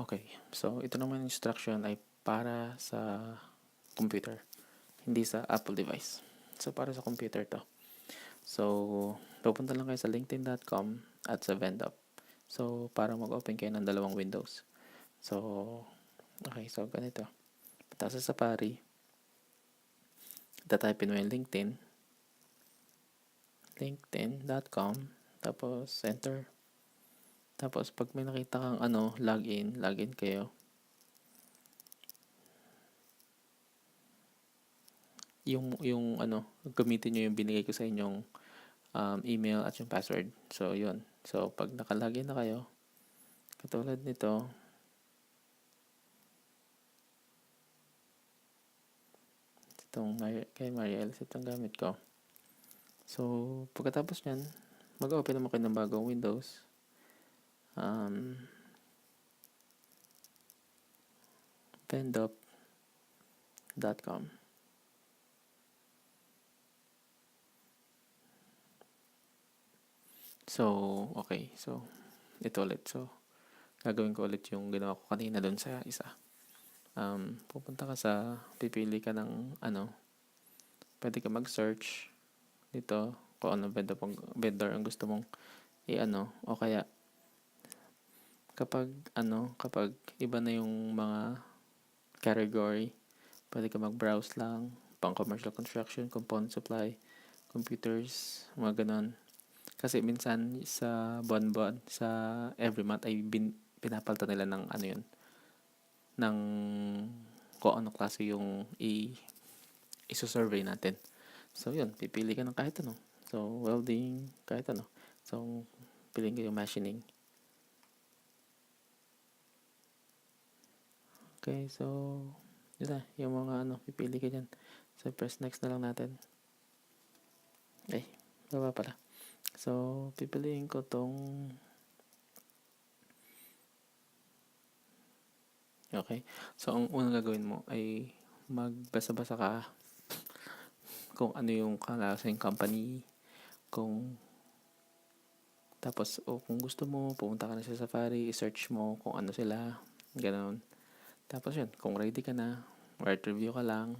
Okay, so ito naman instruction ay para sa computer, hindi sa Apple device. So para sa computer to. So pupunta lang kayo sa linkedin.com at sa Vendop. So para mag-open kayo ng dalawang windows. So okay, so ganito. Punta sa Safari, tatype mo yung linkedin.com, tapos enter. Tapos pag may nakita kang login kayo. Yung gamitin niyo yung binigay ko sa inyong email at yung password. So yun. So pag nakalagin na kayo, katulad nito, itong kay Mariel, itong gamit ko. So pagkatapos nyan, mag-open naman kayo ng bagong Windows. Vendop.com. So, okay. So, ito ulit. So, gagawin ko ulit yung ginawa ko kanina doon sa isa. Pupunta ka pipili ka ng pwede ka mag-search dito kung ano vendor ang gusto mong o kaya kapag iba na yung mga category, pwede ka mag-browse lang, pang commercial construction, component supply, computers, mga ganon. Kasi minsan sa buwan-buwan, sa every month ay pinapalitan nila ng ng kung ano klase yung iso-survey natin. So yun, pipili ka ng kahit ano. So welding, kahit ano. So piliin ko yung machining. Okay, so yun na, yung mga pipili ka dyan. So press next na lang natin. Baba pala. So pipiliin ko tong okay. So ang unang gagawin mo ay magbasa-basa ka kung ano yung kalaseng company, tapos kung gusto mo, pumunta ka na sa Safari, i-search mo kung ano sila, ganoon. Tapos yun, kung ready ka na, write review ka lang.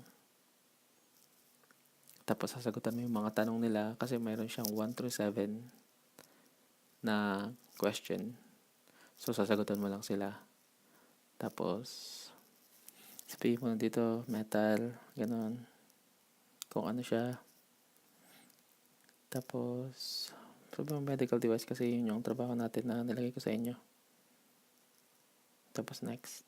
Tapos sasagutan mo yung mga tanong nila kasi mayroon siyang 1 through 7 na question. So sasagutan mo lang sila. Tapos sabihin mo dito, metal, ganoon. Kung ano siya. Tapos sabi mo medical device kasi yun yung trabaho natin na nilagay ko sa inyo. Tapos next.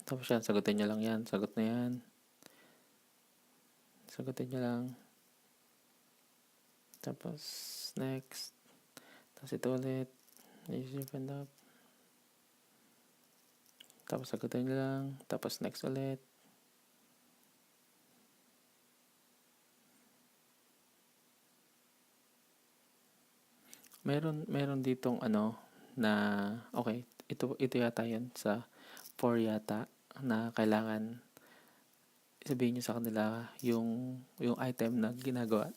Tapos yan, sagutin nyo lang yan. Sagot na yan. Sagutin nyo lang. Tapos next. Tapos ito ulit. Open up. Tapos sagutin nyo lang. Tapos next ulit. Meron ditong na okay, ito yata 'yan sa 4 yata na kailangan sabihin niyo sa kanila yung item na ginagawa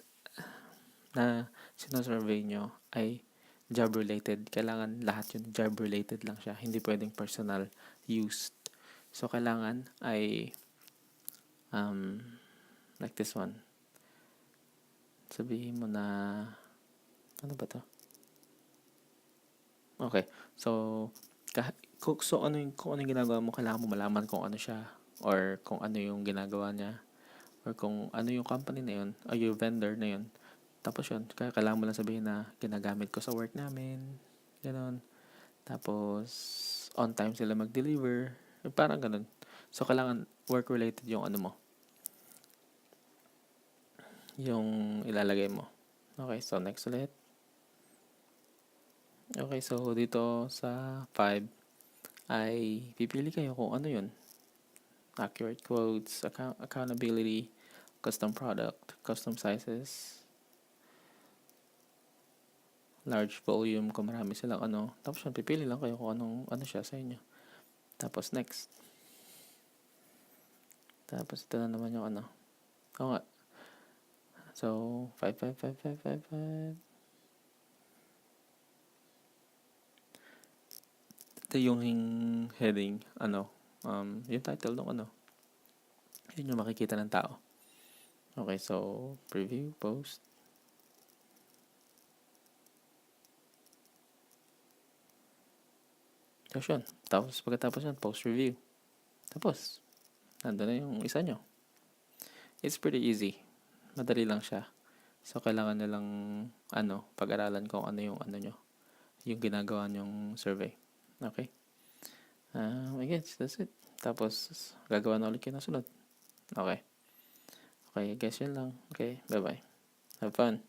na sino-survey nyo ay job related. Kailangan lahat yun job related lang siya. Hindi pwedeng personal used. So kailangan ay like this one. Sabihin mo na ano ba to? Okay. So kung ano yung ginagawa mo, kailangan mo malaman kung ano siya or kung ano yung ginagawa niya or kung ano yung company na yun o yung vendor na yun. Tapos yun, kaya kailangan mo lang sabihin na ginagamit ko sa work namin. Ganon. Tapos on time sila mag-deliver. Parang ganon. So kailangan work-related yung mo. Yung ilalagay mo. Okay, so next ulit. Okay, so dito sa 5 ay pipili kayo kung ano yun. Accurate quotes, accountability, custom product, custom sizes, large volume, kung marami silang Tapos yun, pipili lang kayo kung ano siya sa inyo. Tapos next. Tapos ito na naman yung Oo nga. So, 5, 5, 5, 5, 5, 5. Ito yung heading, yung title ng yun yung makikita ng tao. Okay, so, preview, post. Tapos yun. Tapos, pagkatapos yun, post review. Tapos, nandun na yung isa nyo. It's pretty easy. Madali lang siya. So, kailangan nyo lang, pag-aralan kung ano yung nyo. Yung ginagawa nyong survey. Okay? I guess, that's it. Tapos, gagawa na ulit kayo ng sunod. Okay. Okay, I guess yun lang. Okay, bye-bye. Have fun.